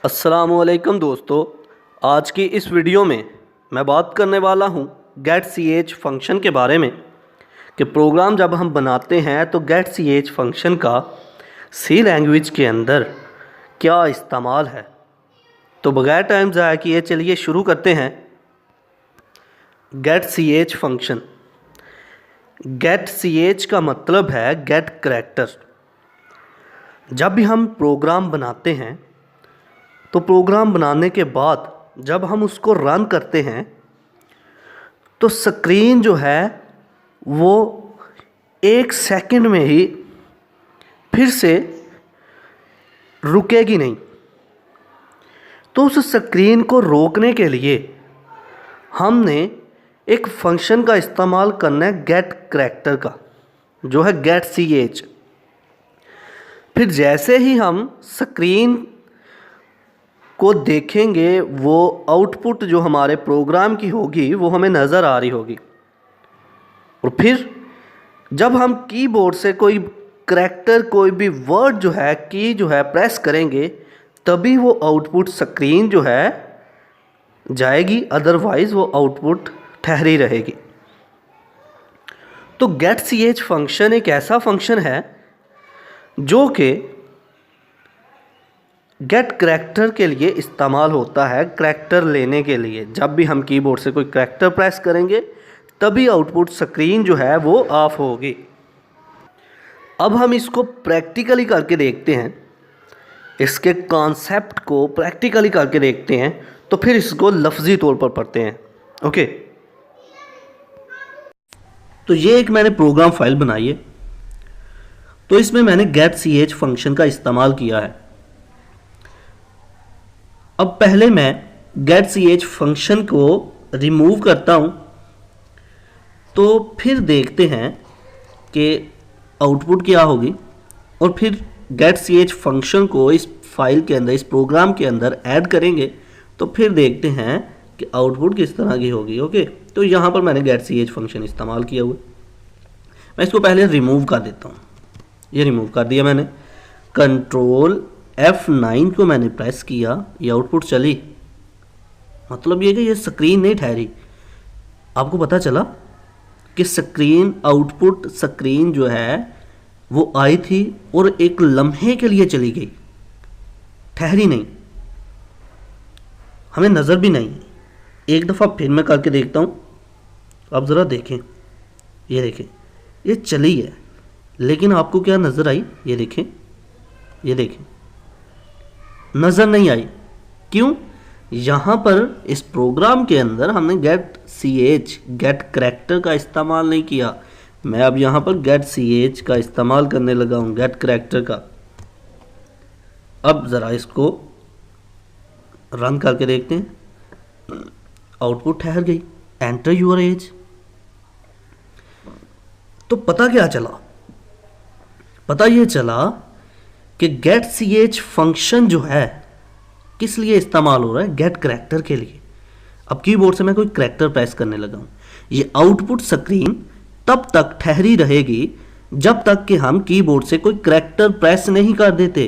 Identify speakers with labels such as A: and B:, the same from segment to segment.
A: अस्सलामुअलैकुम दोस्तों, आज की इस वीडियो में मैं बात करने वाला हूँ गेट सी एच फंक्शन के बारे में कि प्रोग्राम जब हम बनाते हैं तो गेट सी एच फंक्शन का सी लैंग्वेज के अंदर क्या इस्तेमाल है। तो बगैर टाइम ज़ाया किए चलिए शुरू करते हैं। Get C H function. Get C H का मतलब है गेट करैक्टर। जब भी हम प्रोग्राम बनाते हैं तो प्रोग्राम बनाने के बाद जब हम उसको रन करते हैं तो स्क्रीन जो है वो 1 सेकंड में ही फिर से रुकेगी नहीं। तो उस स्क्रीन को रोकने के लिए हमने एक फंक्शन का इस्तेमाल करना है गेट करैक्टर का, जो है गेट सी एच। फिर जैसे ही हम स्क्रीन को देखेंगे वो आउटपुट जो हमारे प्रोग्राम की होगी वो हमें नज़र आ रही होगी। और फिर जब हम कीबोर्ड से कोई करैक्टर, कोई भी वर्ड जो है, की जो है प्रेस करेंगे तभी वो आउटपुट स्क्रीन जो है जाएगी, अदरवाइज़ वो आउटपुट ठहरी रहेगी। तो गेट सी एच फंक्शन एक ऐसा फंक्शन है जो कि गेट करैक्टर के लिए इस्तेमाल होता है, करैक्टर लेने के लिए। जब भी हम कीबोर्ड से कोई करैक्टर प्रेस करेंगे तभी आउटपुट स्क्रीन जो है वो ऑफ होगी। अब हम इसको प्रैक्टिकली करके देखते हैं, इसके कॉन्सेप्ट को प्रैक्टिकली करके देखते हैं, तो फिर इसको लफ्ज़ी तौर पर पढ़ते हैं। ओके, तो ये एक मैंने प्रोग्राम फाइल बनाई है, तो इसमें मैंने गेट सी एच फंक्शन का इस्तेमाल किया है। अब पहले मैं गेट सी एच फंक्शन को रिमूव करता हूँ, तो फिर देखते हैं कि आउटपुट क्या होगी। और फिर गेट सी एच फंक्शन को इस फाइल के अंदर, इस प्रोग्राम के अंदर ऐड करेंगे, तो फिर देखते हैं कि आउटपुट किस तरह की होगी। ओके, तो यहाँ पर मैंने गेट सी एच फंक्शन इस्तेमाल किया हुआ। मैं इसको पहले रिमूव कर देता हूँ। ये रिमूव कर दिया मैंने। कंट्रोल F9 को मैंने प्रेस किया, ये आउटपुट चली। मतलब ये कि ये स्क्रीन नहीं ठहरी। आपको पता चला कि स्क्रीन, आउटपुट स्क्रीन जो है वो आई थी और एक लम्हे के लिए चली गई, ठहरी नहीं, हमें नज़र भी नहीं। एक दफ़ा फिर मैं करके देखता हूँ। आप ज़रा देखें, ये देखें, ये चली है, लेकिन आपको क्या नज़र आई? ये देखें, ये देखें, नज़र नहीं आई। क्यों? यहाँ पर इस प्रोग्राम के अंदर हमने get C H, get character का इस्तेमाल नहीं किया। मैं अब यहाँ पर गेट सी एच का इस्तेमाल करने लगा हूँ, गेट करैक्टर का। अब ज़रा इसको रन करके देखते हैं। आउटपुट ठहर गई, एंटर यूर एज। तो पता क्या चला? पता ये चला कि गेट सी एच फंक्शन जो है किस लिए इस्तेमाल हो रहा है? गेट करैक्टर के लिए। अब कीबोर्ड से मैं कोई करैक्टर प्रेस करने लगा हूं, ये आउटपुट स्क्रीन तब तक ठहरी रहेगी जब तक कि हम कीबोर्ड से कोई करैक्टर प्रेस नहीं कर देते।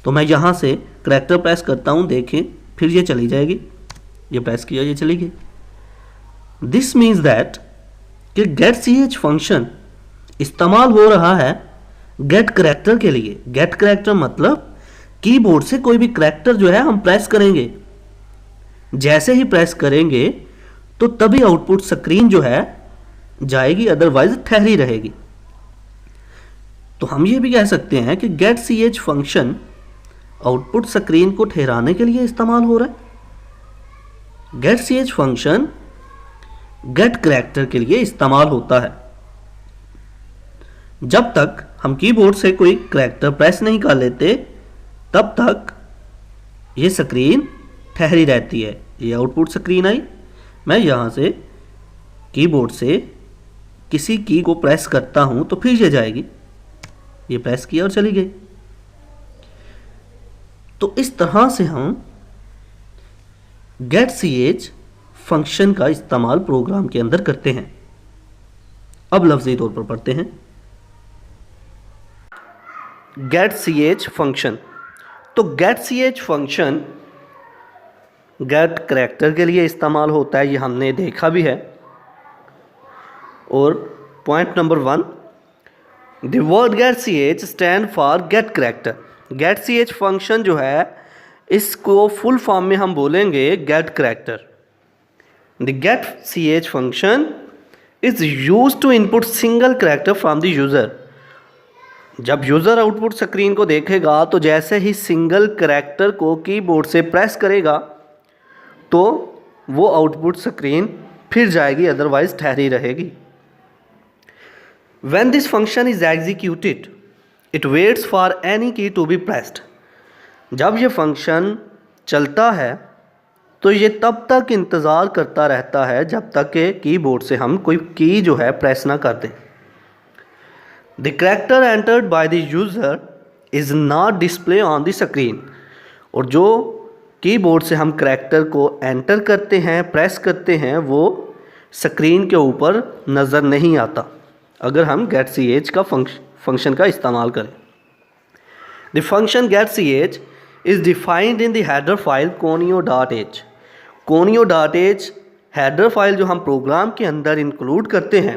A: तो मैं यहां से करैक्टर प्रेस करता हूं, देखें, फिर ये चली जाएगी। ये प्रेस किया, ये चली गई। दिस मीन्स दैट कि गेट सी एच फंक्शन इस्तेमाल हो रहा है गेट करैक्टर के लिए। गेट करैक्टर मतलब कीबोर्ड से कोई भी करैक्टर जो है हम प्रेस करेंगे, जैसे ही प्रेस करेंगे तो तभी आउटपुट स्क्रीन जो है जाएगी, अदरवाइज ठहरी रहेगी। तो हम ये भी कह सकते हैं कि get C H function output screen को ठहराने के लिए इस्तेमाल हो रहा है। Get C H function get character के लिए इस्तेमाल होता है। जब तक हम कीबोर्ड से कोई करैक्टर प्रेस नहीं कर लेते तब तक ये स्क्रीन ठहरी रहती है। ये आउटपुट स्क्रीन आई, मैं यहाँ से कीबोर्ड से किसी की को प्रेस करता हूँ तो फिर ये जाएगी। ये प्रेस किया और चली गई। तो इस तरह से हम गेट सी एच फंक्शन का इस्तेमाल प्रोग्राम के अंदर करते हैं। अब लफ्ज़ी तौर पर पढ़ते हैं। Get C H function. तो get C H function get character के लिए इस्तेमाल होता है, ये हमने देखा भी है। और point number 1, the word get C H stand for get character. Get C H function जो है इसको फुल फॉर्म में हम बोलेंगे get character. The get C H function is use to input single character from the user. जब user output screen को देखेगा तो जैसे ही सिंगल करैक्टर को कीबोर्ड से प्रेस करेगा तो वो आउटपुट स्क्रीन फिर जाएगी, अदरवाइज ठहरी रहेगी। When this function is executed, it waits for any key to be pressed। जब ये फंक्शन चलता है तो ये तब तक इंतज़ार करता रहता है जब तक कि कीबोर्ड से हम कोई की जो है प्रेस ना कर दें। The character entered by the user is not display on the screen। और जो कीबोर्ड से हम करैक्टर को एंटर करते हैं, प्रेस करते हैं, वो स्क्रीन के ऊपर नज़र नहीं आता अगर हम गेट सी एच का फंक्शन का इस्तेमाल करें। The function get C H is defined in the header file conio.h। conio.h header file जो हम प्रोग्राम के अंदर इंक्लूड करते हैं,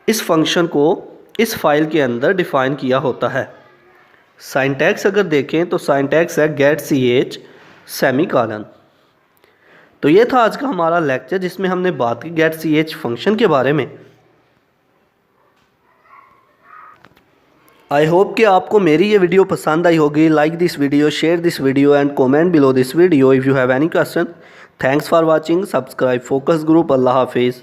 A: इस फंक्शन को इस फाइल के अंदर डिफ़ाइन किया होता है। साइंटैक्स अगर देखें तो साइंटैक्स है गेट सी एच सेमीकोलन। तो ये था आज का हमारा लेक्चर जिसमें हमने बात की गेट सी एच फंक्शन के बारे में। आई होप कि आपको मेरी ये वीडियो पसंद आई होगी। Like this video, share this video and comment below this video if you have any question. Thanks for watching. Subscribe focus group. अल्लाह हाफिज़।